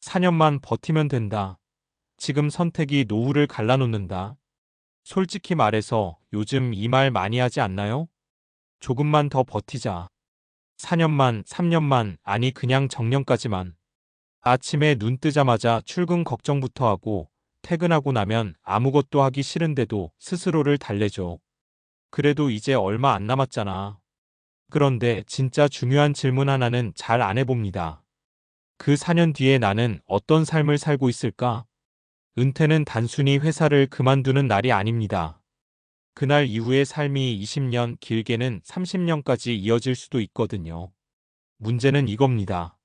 4년만 버티면 된다. 지금 선택이 노후를 갈라놓는다. 솔직히 말해서 요즘 이 말 많이 하지 않나요? 조금만 더 버티자. 4년만, 3년만, 아니 그냥 정년까지만. 아침에 눈 뜨자마자 출근 걱정부터 하고 퇴근하고 나면 아무것도 하기 싫은데도 스스로를 달래줘. 그래도 이제 얼마 안 남았잖아. 그런데 진짜 중요한 질문 하나는 잘 안 해봅니다. 그 4년 뒤에 나는 어떤 삶을 살고 있을까? 은퇴는 단순히 회사를 그만두는 날이 아닙니다. 그날 이후의 삶이 20년, 길게는 30년까지 이어질 수도 있거든요. 문제는 이겁니다.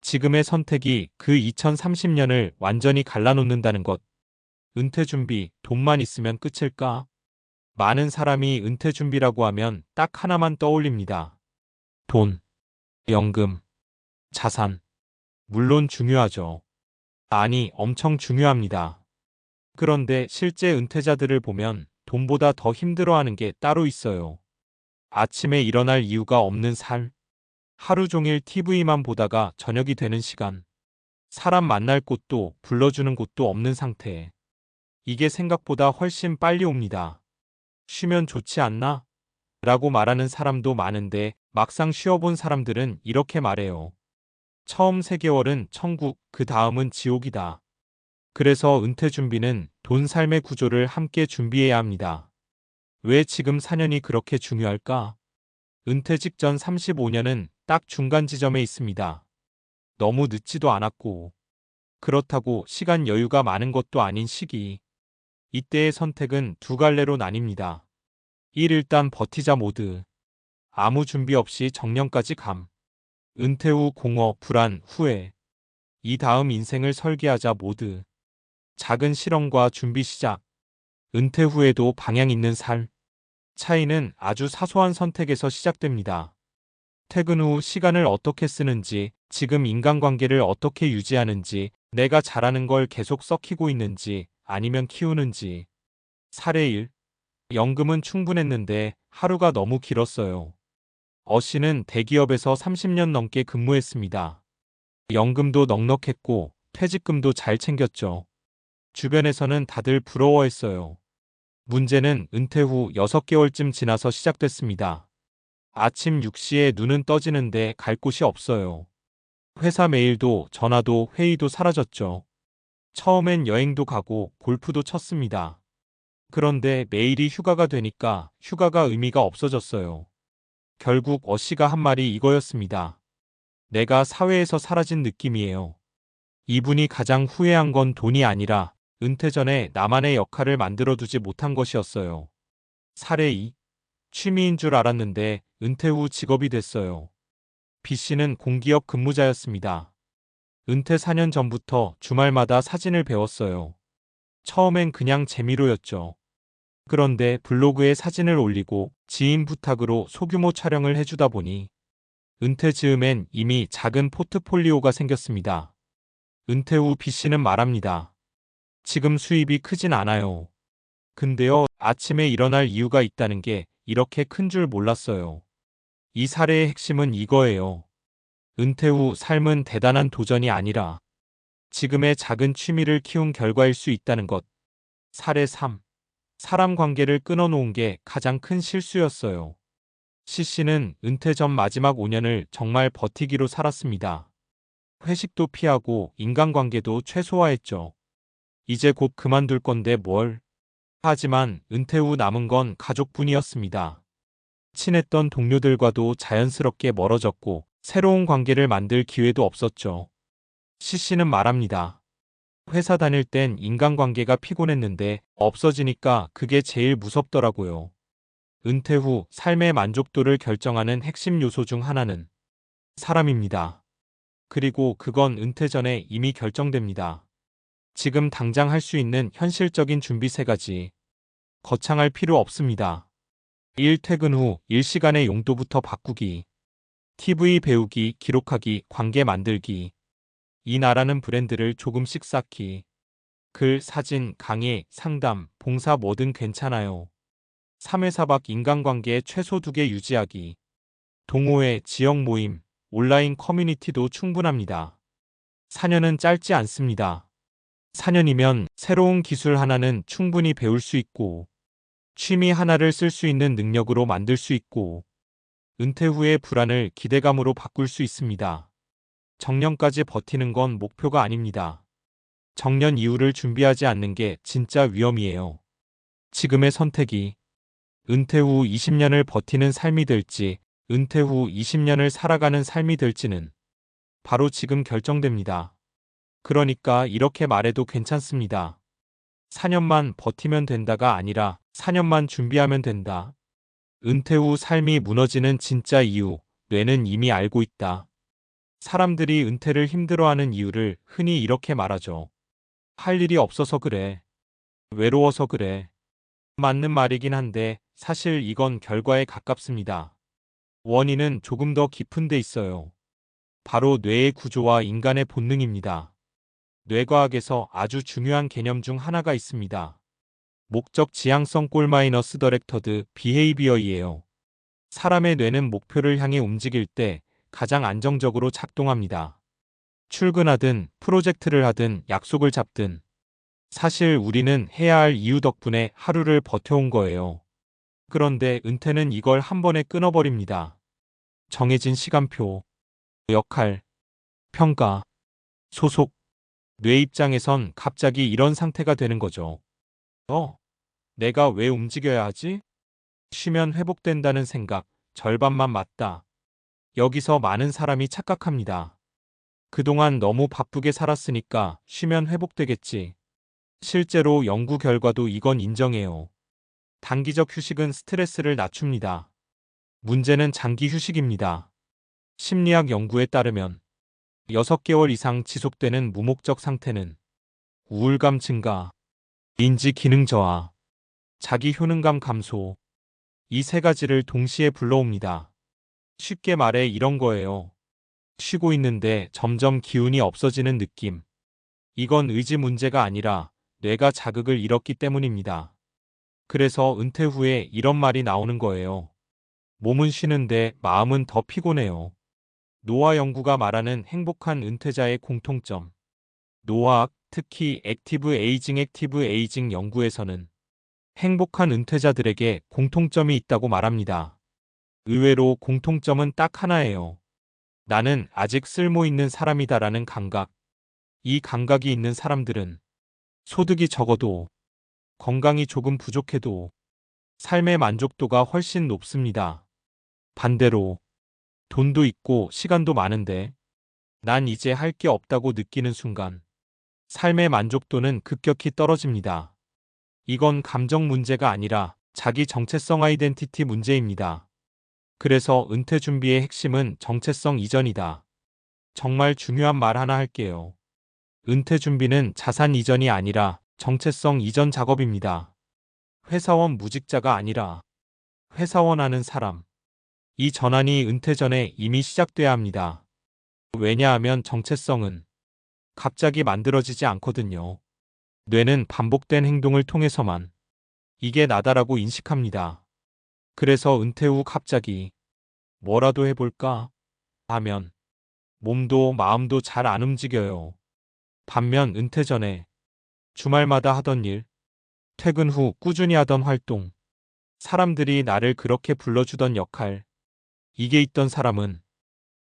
지금의 선택이 그 2030년을 완전히 갈라놓는다는 것. 은퇴 준비, 돈만 있으면 끝일까? 많은 사람이 은퇴 준비라고 하면 딱 하나만 떠올립니다. 돈, 연금, 자산. 물론 중요하죠. 아니, 엄청 중요합니다. 그런데 실제 은퇴자들을 보면 돈보다 더 힘들어하는 게 따로 있어요. 아침에 일어날 이유가 없는 삶. 하루 종일 TV만 보다가 저녁이 되는 시간. 사람 만날 곳도 불러주는 곳도 없는 상태. 이게 생각보다 훨씬 빨리 옵니다. 쉬면 좋지 않나? 라고 말하는 사람도 많은데 막상 쉬어본 사람들은 이렇게 말해요. 처음 3개월은 천국, 그 다음은 지옥이다. 그래서 은퇴 준비는 돈 삶의 구조를 함께 준비해야 합니다. 왜 지금 4년이 그렇게 중요할까? 은퇴 직전 35년은 딱 중간 지점에 있습니다. 너무 늦지도 않았고, 그렇다고 시간 여유가 많은 것도 아닌 시기. 이때의 선택은 두 갈래로 나뉩니다. 1. 일단 버티자 모드. 아무 준비 없이 정년까지 감. 은퇴 후 공허, 불안, 후회. 이 다음 인생을 설계하자 모드. 작은 실험과 준비 시작. 은퇴 후에도 방향 있는 삶. 차이는 아주 사소한 선택에서 시작됩니다. 퇴근 후 시간을 어떻게 쓰는지, 지금 인간관계를 어떻게 유지하는지, 내가 잘하는 걸 계속 썩히고 있는지, 아니면 키우는지. 사례 1. 연금은 충분했는데 하루가 너무 길었어요. 어씨는 대기업에서 30년 넘게 근무했습니다. 연금도 넉넉했고 퇴직금도 잘 챙겼죠. 주변에서는 다들 부러워했어요. 문제는 은퇴 후 6개월쯤 지나서 시작됐습니다. 아침 6시에 눈은 떠지는데 갈 곳이 없어요. 회사 메일도 전화도 회의도 사라졌죠. 처음엔 여행도 가고 골프도 쳤습니다. 그런데 매일이 휴가가 되니까 휴가가 의미가 없어졌어요. 결국 어씨가 한 말이 이거였습니다. 내가 사회에서 사라진 느낌이에요. 이분이 가장 후회한 건 돈이 아니라 은퇴 전에 나만의 역할을 만들어두지 못한 것이었어요. 사례 2. 취미인 줄 알았는데 은퇴 후 직업이 됐어요. B씨는 공기업 근무자였습니다. 은퇴 4년 전부터 주말마다 사진을 배웠어요. 처음엔 그냥 재미로였죠. 그런데 블로그에 사진을 올리고 지인 부탁으로 소규모 촬영을 해주다 보니 은퇴 즈음엔 이미 작은 포트폴리오가 생겼습니다. 은퇴 후 B씨는 말합니다. 지금 수입이 크진 않아요. 근데요, 아침에 일어날 이유가 있다는 게 이렇게 큰 줄 몰랐어요. 이 사례의 핵심은 이거예요. 은퇴 후 삶은 대단한 도전이 아니라 지금의 작은 취미를 키운 결과일 수 있다는 것. 사례 3. 사람 관계를 끊어놓은 게 가장 큰 실수였어요. C씨는 은퇴 전 마지막 5년을 정말 버티기로 살았습니다. 회식도 피하고 인간관계도 최소화했죠. 이제 곧 그만둘 건데 뭘. 하지만 은퇴 후 남은 건 가족뿐이었습니다. 친했던 동료들과도 자연스럽게 멀어졌고 새로운 관계를 만들 기회도 없었죠. C씨는 말합니다. 회사 다닐 땐 인간관계가 피곤했는데 없어지니까 그게 제일 무섭더라고요. 은퇴 후 삶의 만족도를 결정하는 핵심 요소 중 하나는 사람입니다. 그리고 그건 은퇴 전에 이미 결정됩니다. 지금 당장 할 수 있는 현실적인 준비 3가지. 거창할 필요 없습니다. 1. 퇴근 후 일시간의 용도부터 바꾸기. TV 배우기, 기록하기, 관계 만들기. 이 나라는 브랜드를 조금씩 쌓기. 글, 사진, 강의, 상담, 봉사 뭐든 괜찮아요. 3회 4박 인간관계 최소 2개 유지하기. 동호회, 지역 모임, 온라인 커뮤니티도 충분합니다. 4년은 짧지 않습니다. 4년이면 새로운 기술 하나는 충분히 배울 수 있고, 취미 하나를 쓸 수 있는 능력으로 만들 수 있고, 은퇴 후의 불안을 기대감으로 바꿀 수 있습니다. 정년까지 버티는 건 목표가 아닙니다. 정년 이후를 준비하지 않는 게 진짜 위험이에요. 지금의 선택이 은퇴 후 20년을 버티는 삶이 될지, 은퇴 후 20년을 살아가는 삶이 될지는 바로 지금 결정됩니다. 그러니까 이렇게 말해도 괜찮습니다. 4년만 버티면 된다가 아니라 4년만 준비하면 된다. 은퇴 후 삶이 무너지는 진짜 이유, 뇌는 이미 알고 있다. 사람들이 은퇴를 힘들어하는 이유를 흔히 이렇게 말하죠. 할 일이 없어서 그래. 외로워서 그래. 맞는 말이긴 한데 사실 이건 결과에 가깝습니다. 원인은 조금 더 깊은 데 있어요. 바로 뇌의 구조와 인간의 본능입니다. 뇌과학에서 아주 중요한 개념 중 하나가 있습니다. 목적 지향성 골 디렉터드 비헤이비어이에요. 사람의 뇌는 목표를 향해 움직일 때 가장 안정적으로 작동합니다. 출근하든 프로젝트를 하든 약속을 잡든 사실 우리는 해야 할 이유 덕분에 하루를 버텨온 거예요. 그런데 은퇴는 이걸 한 번에 끊어버립니다. 정해진 시간표, 역할, 평가, 소속, 뇌 입장에선 갑자기 이런 상태가 되는 거죠. 내가 왜 움직여야 하지? 쉬면 회복된다는 생각, 절반만 맞다. 여기서 많은 사람이 착각합니다. 그동안 너무 바쁘게 살았으니까 쉬면 회복되겠지. 실제로 연구 결과도 이건 인정해요. 단기적 휴식은 스트레스를 낮춥니다. 문제는 장기 휴식입니다. 심리학 연구에 따르면 6개월 이상 지속되는 무목적 상태는 우울감 증가, 인지 기능 저하, 자기 효능감 감소, 이 세 가지를 동시에 불러옵니다. 쉽게 말해 이런 거예요. 쉬고 있는데 점점 기운이 없어지는 느낌. 이건 의지 문제가 아니라 뇌가 자극을 잃었기 때문입니다. 그래서 은퇴 후에 이런 말이 나오는 거예요. 몸은 쉬는데 마음은 더 피곤해요. 노화 연구가 말하는 행복한 은퇴자의 공통점. 노화학, 특히 액티브 에이징 연구에서는 행복한 은퇴자들에게 공통점이 있다고 말합니다. 의외로 공통점은 딱 하나예요. 나는 아직 쓸모 있는 사람이다라는 감각. 이 감각이 있는 사람들은 소득이 적어도, 건강이 조금 부족해도 삶의 만족도가 훨씬 높습니다. 반대로 돈도 있고 시간도 많은데 난 이제 할 게 없다고 느끼는 순간 삶의 만족도는 급격히 떨어집니다. 이건 감정 문제가 아니라 자기 정체성 아이덴티티 문제입니다. 그래서 은퇴 준비의 핵심은 정체성 이전이다. 정말 중요한 말 하나 할게요. 은퇴 준비는 자산 이전이 아니라 정체성 이전 작업입니다. 회사원 무직자가 아니라 회사원 하는 사람. 이 전환이 은퇴 전에 이미 시작돼야 합니다. 왜냐하면 정체성은 갑자기 만들어지지 않거든요. 뇌는 반복된 행동을 통해서만 이게 나다라고 인식합니다. 그래서 은퇴 후 갑자기 뭐라도 해볼까 하면 몸도 마음도 잘 안 움직여요. 반면 은퇴 전에 주말마다 하던 일, 퇴근 후 꾸준히 하던 활동, 사람들이 나를 그렇게 불러주던 역할, 이게 있던 사람은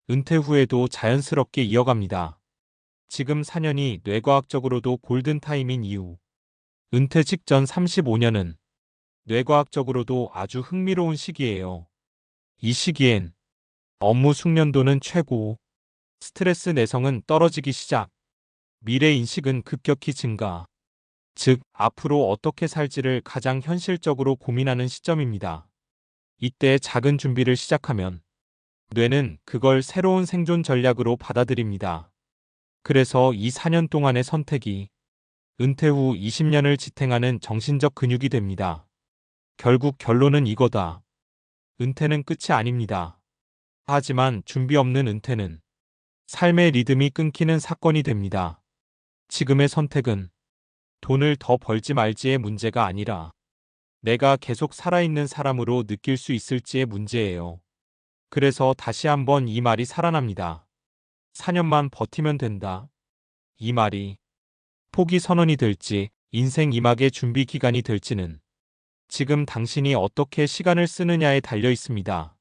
은퇴 후에도 자연스럽게 이어갑니다. 지금 4년이 뇌과학적으로도 골든타임인 이유. 은퇴 직전 35년은 뇌과학적으로도 아주 흥미로운 시기예요. 이 시기엔 업무 숙련도는 최고, 스트레스 내성은 떨어지기 시작, 미래 인식은 급격히 증가. 즉, 앞으로 어떻게 살지를 가장 현실적으로 고민하는 시점입니다. 이때 작은 준비를 시작하면 뇌는 그걸 새로운 생존 전략으로 받아들입니다. 그래서 이 4년 동안의 선택이 은퇴 후 20년을 지탱하는 정신적 근육이 됩니다. 결국 결론은 이거다. 은퇴는 끝이 아닙니다. 하지만 준비 없는 은퇴는 삶의 리듬이 끊기는 사건이 됩니다. 지금의 선택은 돈을 더 벌지 말지의 문제가 아니라 내가 계속 살아있는 사람으로 느낄 수 있을지의 문제예요. 그래서 다시 한번 이 말이 살아납니다. 4년만 버티면 된다. 이 말이 포기 선언이 될지 인생 이막의 준비 기간이 될지는 지금 당신이 어떻게 시간을 쓰느냐에 달려 있습니다.